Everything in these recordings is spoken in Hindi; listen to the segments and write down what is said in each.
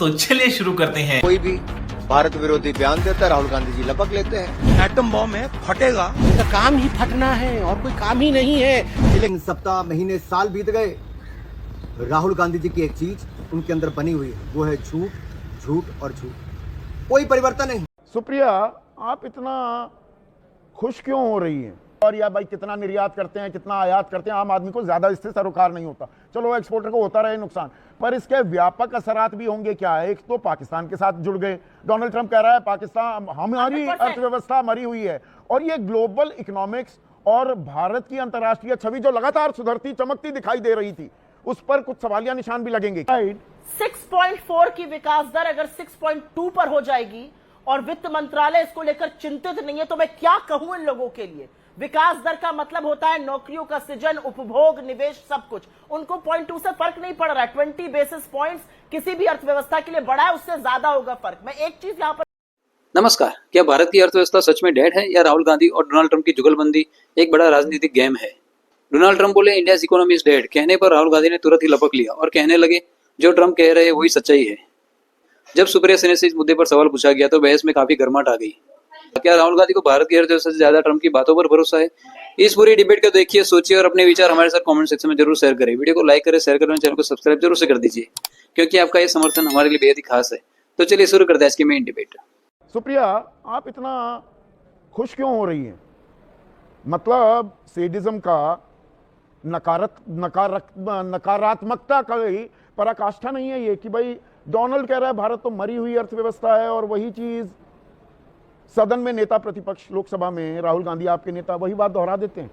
तो चलिए शुरू करते हैं। कोई भी भारत विरोधी बयान देता है, राहुल गांधी जी लपक लेते हैं। एटम बॉम्ब है, फटेगा। इनका काम ही फटना है और कोई काम ही नहीं है। लेकिन सप्ताह, महीने, साल बीत गए, राहुल गांधी जी की एक चीज उनके अंदर बनी हुई है, वो है झूठ, झूठ और झूठ। कोई परिवर्तन नहीं। सुप्रिया, आप इतना खुश क्यों हो रही हैं? और या भाई कितना निर्यात करते हैं, कितना आयात करते हैं, आम आदमी को ज्यादा इससे सरोकार नहीं होता। चलो एक्सपोर्टर को होता रहे नुकसान, पर इसके व्यापक असरात भी होंगे। क्या है, एक तो पाकिस्तान के साथ जुड़ गए। डोनाल्ड ट्रंप कह रहा है पाकिस्तान, हमारी अर्थव्यवस्था मरी हुई है, और ये ग्लोबल इकोनॉमिक्स और भारत की अंतर्राष्ट्रीय छवि जो लगातार सुधरती चमकती दिखाई दे रही थी, उस पर कुछ सवालिया निशान भी लगेंगे। 6.4 की विकास दर अगर 6.2 पर हो जाएगी और वित्त मंत्रालय इसको लेकर चिंतित नहीं है, तो मैं क्या कहूं इन लोगों के लिए। विकास दर का मतलब होता है नौकरियों का सृजन, उपभोग, निवेश, सब कुछ। उनको 0.2 से फर्क नहीं पड़ रहा है। 20 बेसिस पॉइंट्स किसी भी अर्थव्यवस्था के लिए बड़ा है, उससे ज्यादा होगा फर्क। मैं एक चीज यहां पर नमस्कार। क्या भारत की अर्थव्यवस्था सच में डेड है या राहुल गांधी और डोनाल्ड ट्रंप की जुगलबंदी एक बड़ा राजनीतिक गेम है? डोनाल्ड ट्रंप बोले इंडिया इकोनॉमी इज डेड, कहने पर राहुल गांधी ने तुरंत ही लपक लिया और कहने लगे जो ट्रंप कह रहे हैं वही सच्चाई है। जब सुप्रिया सेन से इस मुद्दे पर सवाल पूछा गया तो बहस में काफी गर्माहट आ गई। क्या राहुल गांधी को भारत की अर्थव्यवस्था से ज्यादा ट्रंप की बातों पर भरोसा है? इस पूरी डिबेट को देखिए, सोचिए और अपने विचार हमारे साथ कमेंट सेक्शन में जरूर शेयर करें। वीडियो को लाइक करें, शेयर करें, चैनल को सब्सक्राइब जरूर से कर दीजिए, क्योंकि आपका ये समर्थन हमारे लिए बेहद ही खास है। तो चलिए शुरू करते हैं इसकी मेन डिबेट। सुप्रिया, आप इतना खुश क्यों हो रही हैं? मतलब सेडिज्म का नकारात्मकता का पराकाष्ठा नहीं है ये कि भाई डोनाल्ड कह रहा है भारत तो मरी हुई अर्थव्यवस्था है, और वही चीज सदन में नेता प्रतिपक्ष लोकसभा में राहुल गांधी आपके नेता वही बात दोहरा देते हैं।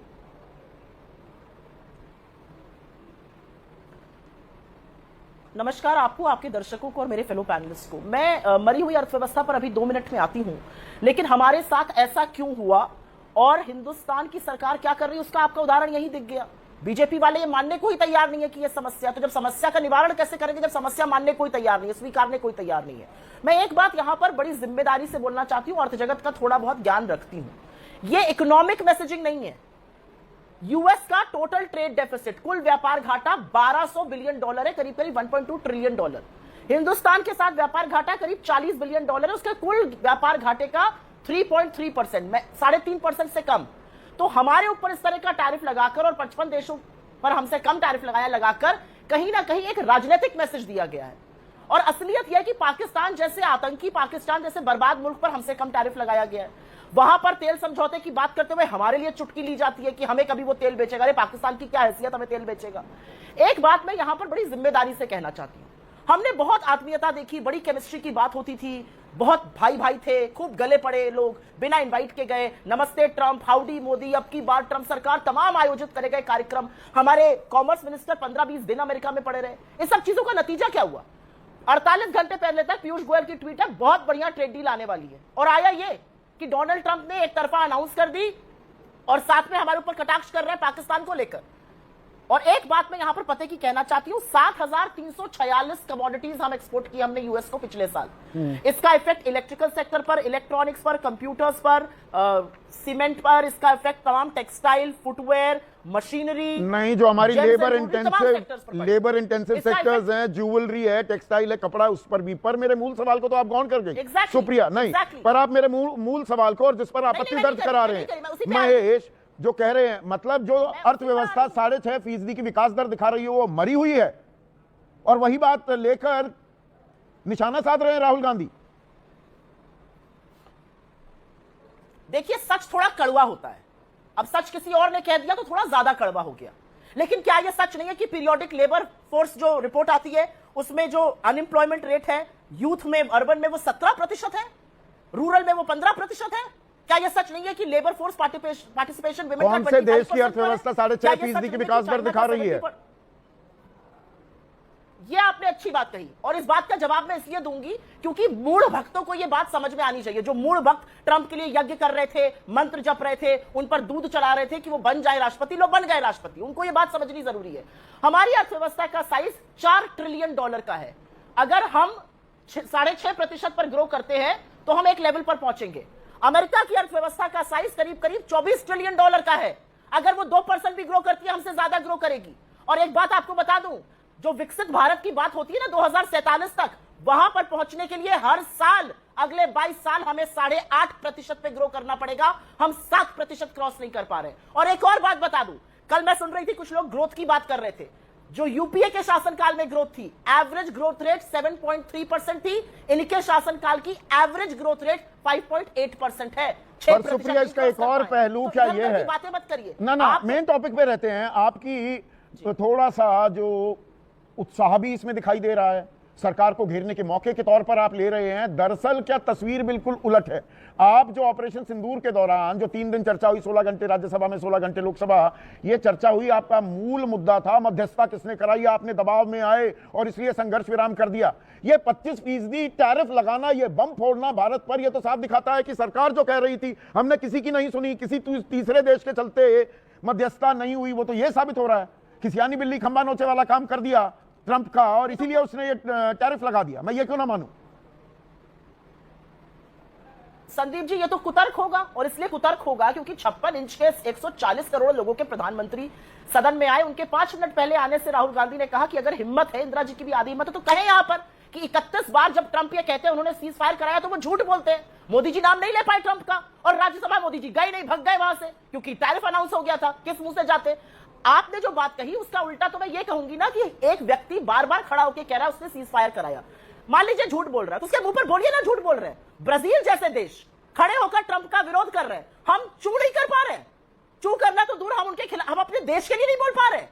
नमस्कार आपको, आपके दर्शकों को और मेरे फेलो पैनलिस्ट को। मैं मरी हुई अर्थव्यवस्था पर अभी 2 मिनट में आती हूं, लेकिन हमारे साथ ऐसा क्यों हुआ और हिंदुस्तान की सरकार क्या कर रही है उसका आपका उदाहरण यही दिख गया। बीजेपी वाले ये मानने को ही तैयार नहीं है कि ये समस्या, तो जब समस्या का निवारण कैसे करेंगे जब समस्या मानने को ही तैयार नहीं है, स्वीकारने को ही तैयार नहीं है। मैं एक बात यहां पर बड़ी जिम्मेदारी से बोलना चाहती हूं, अर्थ जगत का थोड़ा बहुत ज्ञान रखती हूं। ये इकोनॉमिक मैसेजिंग नहीं है। यूएस का टोटल ट्रेड डेफिसिट, कुल व्यापार घाटा $1200 बिलियन है, करीब करीब $1.2 ट्रिलियन। हिंदुस्तान के साथ व्यापार घाटा करीब $40 बिलियन है, उसके कुल व्यापार घाटे का 3.3%, 3.5% से कम। तो हमारे ऊपर इस तरह का टैरिफ लगाकर और 55 देशों पर हमसे कम टैरिफ लगाकर कहीं ना कहीं एक राजनीतिक मैसेज दिया गया है। और असलियत यह है कि पाकिस्तान जैसे आतंकी, पाकिस्तान जैसे बर्बाद मुल्क पर हमसे कम टैरिफ लगाया गया है। वहां पर तेल समझौते की बात करते हुए हमारे लिए चुटकी ली जाती है कि हमें कभी वो तेल बेचेगा। अरे पाकिस्तान की क्या हैसियत, हमें तेल बेचेगा। एक बात मैं यहां पर बड़ी जिम्मेदारी से कहना चाहती हूं, हमने बहुत आत्मीयता देखी, बड़ी केमिस्ट्री की बात होती थी, बहुत भाई भाई थे, खूब गले पड़े लोग, बिना इनवाइट के गए, नमस्ते ट्रंप, हाउडी मोदी, अब की बार ट्रंप सरकार, तमाम आयोजित करे गए कार्यक्रम। हमारे कॉमर्स मिनिस्टर 15-20 दिन अमेरिका में पड़े रहे। इस सब चीजों का नतीजा क्या हुआ? 48 घंटे पहले तक पीयूष गोयल की ट्वीट है बहुत बढ़िया ट्रेड डील आने वाली है, और आया ये कि डोनाल्ड ट्रंप ने एक तरफा अनाउंस कर दी और साथ में हमारे ऊपर कटाक्ष कर रहे हैं पाकिस्तान को लेकर। और एक बात मैं यहां पर पते की कहना चाहती हूं, 7,346 कमोडिटीज हम एक्सपोर्ट किए हमने यूएस को पिछले साल। इसका इफेक्ट इलेक्ट्रिकल सेक्टर पर, इलेक्ट्रॉनिक्स पर, कंप्यूटर्स पर, सीमेंट पर, इसका इफेक्ट तमाम टेक्सटाइल, फुटवेयर, मशीनरी, नहीं, जो हमारी लेबर इंटेंसिव सेक्टर्स हैं, ज्वेलरी है, टेक्सटाइल है, कपड़ा, उस पर भी। पर मेरे मूल सवाल को तो आप गौर कर गए सुप्रिया। नहीं, पर आप मेरे मूल सवाल को, और जिस पर आपत्ति दर्ज करा रहे हैं महेश, जो कह रहे हैं मतलब जो अर्थव्यवस्था 6.5% की विकास दर दिखा रही है वो मरी हुई है, और वही बात लेकर निशाना साध रहे हैं राहुल गांधी। देखिए, सच थोड़ा कड़वा होता है। अब सच किसी और ने कह दिया तो थोड़ा ज्यादा कड़वा हो गया, लेकिन क्या यह सच नहीं है कि पीरियोडिक लेबर फोर्स जो रिपोर्ट आती है उसमें जो अनएम्प्लॉयमेंट रेट है यूथ में, अर्बन में वो 17% है, रूरल में वो 15% है। क्या यह सच नहीं है कि लेबर फोर्स पार्टिसिपेशन विमेन का 25% कौन से देश की अर्थव्यवस्था 6.5% की विकास दर दिखा रही है? यह आपने अच्छी बात कही, और इस बात का जवाब मैं इसलिए दूंगी क्योंकि मूढ़ भक्तों को यह बात समझ में आनी चाहिए। जो मूढ़ भक्त ट्रंप के लिए यज्ञ कर रहे थे, मंत्र जप रहे थे, उन पर दूध चढ़ा रहे थे कि वो बन जाए राष्ट्रपति, लोग बन गए राष्ट्रपति, उनको यह बात समझनी जरूरी है। हमारी अर्थव्यवस्था का साइज $4 ट्रिलियन का है। अगर हम 6.5% पर ग्रो करते हैं तो हम एक लेवल पर पहुंचेंगे। अमेरिका की अर्थव्यवस्था का साइज करीब करीब $24 ट्रिलियन का है। अगर वो 2% भी ग्रो करती है, हमसे ज्यादा ग्रो करेगी। और एक बात आपको बता दूं, जो विकसित भारत की बात होती है ना 2047 तक, वहां पर पहुंचने के लिए हर साल अगले 22 साल हमें 8.5% पे ग्रो करना पड़ेगा। हम 7% क्रॉस नहीं कर पा रहे। और एक और बात बता दूं, कल मैं सुन रही थी कुछ लोग ग्रोथ की बात कर रहे थे। जो यूपीए के शासनकाल में ग्रोथ थी, एवरेज ग्रोथ रेट 7.3% थी। इनके शासनकाल की एवरेज ग्रोथ रेट 5.8% है। पर सुप्रिया, इसका एक और पहलू क्या ये है, बातें मत करिए ना मेन टॉपिक पे रहते हैं। आपकी थोड़ा सा जो उत्साह भी इसमें दिखाई दे रहा है, सरकार को घेरने के मौके के तौर पर आप ले रहे हैं। दरअसल क्या तस्वीर बिल्कुल उलट है। आप जो ऑपरेशन सिंदूर के दौरान जो 3 दिन चर्चा हुई, 16 घंटे राज्यसभा में, 16 घंटे लोकसभा, ये चर्चा हुई, आपका मूल मुद्दा था मध्यस्थता किसने कराई, आपने दबाव में आए और इसलिए संघर्ष विराम कर दिया। ये 25% टैरिफ लगाना, ये बम फोड़ना भारत पर, यह तो साफ दिखाता है कि सरकार जो कह रही थी हमने किसी की नहीं सुनी, किसी तीसरे देश के चलते मध्यस्थता नहीं हुई, वो तो ये साबित हो रहा है कि सियानी बिल्ली खंबा नोचे वाला काम कर दिया ट्रंप का, और इसीलिए उसने ये टैरिफ लगा दिया। मैं ये क्यों ना मानूं? संदीप जी, ये तो कुतर्क होगा, और इसलिए कुतर्क होगा क्योंकि 56 इंच के 140 करोड़ लोगों के प्रधानमंत्री सदन में आए। उनके 5 मिनट पहले आने से राहुल गांधी ने कहा कि अगर हिम्मत है, इंदिरा जी की भी आधी हिम्मत है, तो कहें यहां पर कि 31 बार जब ट्रंप ये कहते हैं उन्होंने सीज फायर कराया, तो वो झूठ बोलते हैं। मोदी जी नाम नहीं ले पाए ट्रंप का, और राज्यसभा मोदी जी गए नहीं, भग गए वहां से, क्योंकि टैरिफ अनाउंस हो गया था। किस मुंह से जाते? आपने जो बात कही उसका उल्टा तो मैं ये कहूंगी ना कि एक व्यक्ति बार बार खड़ा होकर कह रहा है उसने सीज फायर कराया। मान लीजिए झूठ बोल रहा है, तो उसके मुंह पर बोलिए ना झूठ बोल रहे हैं। ब्राजील जैसे देश खड़े होकर ट्रंप का विरोध कर रहे हैं, हम चू नहीं कर पा रहे हैं। चू करना तो दूर, हम उनके खिलाफ, हम अपने देश के लिए नहीं बोल पा रहे।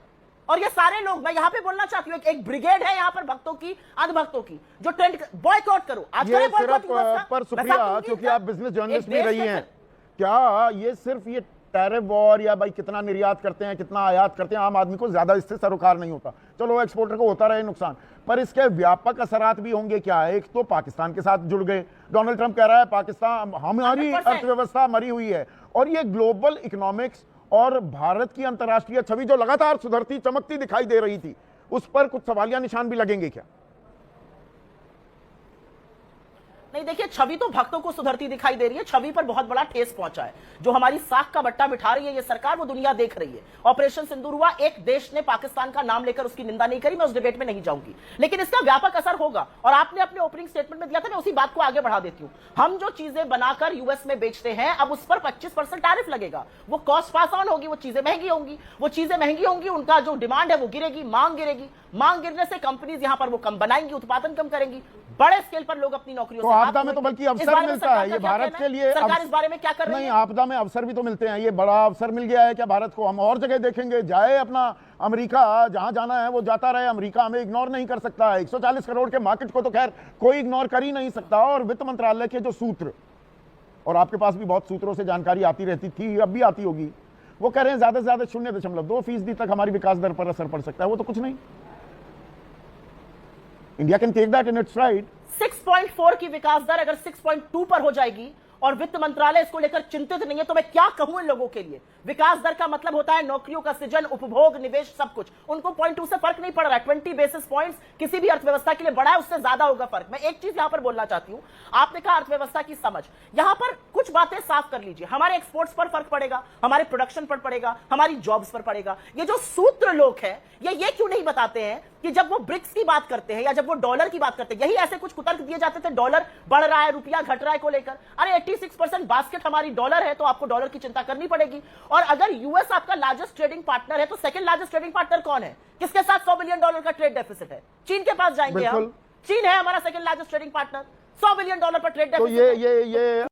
और ये सारे लोग, मैं यहां पे बोलना चाहती हूं, एक ब्रिगेड है यहां पर भक्तों की, अंधभक्तों की, जो ट्रेंड बॉयकॉट करो। आज ये सिर्फ पर सुप्रिया, क्योंकि आप बिजनेस जर्नलिस्ट भी रही हैं, क्या ये सिर्फ ये टैरिफ वॉर या भाई कितना निर्यात करते हैं कितना आयात करते हैं, आम आदमी को ज्यादा इससे सरोकार नहीं होता। चलो एक्सपोर्टर को होता रहे नुकसान, पर इसके व्यापक असरात भी होंगे क्या? एक तो पाकिस्तान के साथ जुड़ गए, डोनाल्ड ट्रंप कह रहा है पाकिस्तान, हमारी अर्थव्यवस्था मरी हुई है, और ये ग्लोबल इकोनॉमिक्स और भारत की अंतर्राष्ट्रीय छवि जो लगातार सुधरती चमकती दिखाई दे रही थी, उस पर कुछ सवालिया निशान भी लगेंगे क्या? नहीं, देखिए, छवि तो भक्तों को सुधरती दिखाई दे रही है, छवि पर बहुत बड़ा ठेस पहुंचा है। जो हमारी साख का बट्टा बिठा रही है ये सरकार, वो दुनिया देख रही है। ऑपरेशन सिंदूर हुआ, एक देश ने पाकिस्तान का नाम लेकर उसकी निंदा नहीं करी, मैं उस डिबेट में नहीं जाऊंगी, लेकिन इसका व्यापक असर होगा। और आपने अपने ओपनिंग स्टेटमेंट में दिया था, मैं उसी बात को आगे बढ़ा देती हूं। हम जो चीजें बनाकर यूएस में बेचते हैं, अब उस पर 25% टैरिफ लगेगा। वो कॉस्ट पास ऑन होगी, वो चीजें महंगी होंगी, वो चीजें महंगी होंगी, उनका जो डिमांड है वो गिरेगी, मांग गिरेगी। मांग गिरने से कंपनीज यहां पर वो कम बनाएंगी, उत्पादन कम करेंगी, बड़े स्केल पर लोग अपनी नौकरियों तो आपदा में तो बल्कि अवसर मिलता है, ये भारत के लिए सरकार इस बारे में क्या कर रही है? नहीं, आपदा में अवसर भी तो मिलते हैं, ये बड़ा अवसर मिल गया है क्या भारत को? हम और जगह देखेंगे, जाए अपना अमेरिका, जहां जाना है वो जाता रहे, अमेरिका हमें इग्नोर नहीं कर सकता है। 140 करोड़ के मार्केट को तो खैर कोई इग्नोर कर ही नहीं सकता। और वित्त मंत्रालय के जो सूत्र, और आपके पास भी बहुत सूत्रों से जानकारी आती रहती थी, अब भी आती होगी, वो कह रहे हैं ज्यादा से ज्यादा 0.2% तक हमारी विकास दर पर असर पड़ सकता है। वो तो कुछ नहीं, India can take that in its right. 6.4 की विकास दर अगर 6.2 पर हो जाएगी और वित्त मंत्रालय इसको लेकर चिंतित नहीं है, तो मैं क्या कहूं इन लोगों के लिए? विकास दर का मतलब होता है नौकरियों का सृजन, उपभोग, निवेश, सब कुछ। उनको 0.2 से फर्क नहीं पड़ रहा है। 20 बेसिस पॉइंट्स किसी भी अर्थव्यवस्था के लिए बड़ा है, उससे ज्यादा होगा फर्क। मैं एक चीज यहां पर बोलना चाहती हूं, आपने कहा अर्थव्यवस्था की समझ, यहां पर कुछ बातें साफ कर लीजिए। हमारे एक्सपोर्ट्स पर फर्क पड़ेगा, हमारे प्रोडक्शन पर पड़ेगा, हमारी जॉब्स पर पड़ेगा। ये जो सूत्र लोग हैं, ये क्यों नहीं बताते हैं कि जब वो ब्रिक्स की बात करते हैं या जब वो डॉलर की बात करते हैं, यही ऐसे कुछ कुतर्क दिए जाते थे, डॉलर बढ़ रहा है, रुपया घट रहा है को लेकर। अरे 86% बास्केट हमारी डॉलर है, तो आपको डॉलर की चिंता करनी पड़ेगी। और अगर यूएस आपका लार्जेस्ट ट्रेडिंग पार्टनर है, तो सेकंड लार्जेस्ट ट्रेडिंग पार्टनर कौन है? किसके साथ $100 बिलियन का ट्रेड डेफिसिट है? चीन के पास जाएंगे हम। चीन है हमारा second largest trading partner, $100 billion पर ट्रेड डेफिसिट। तो ये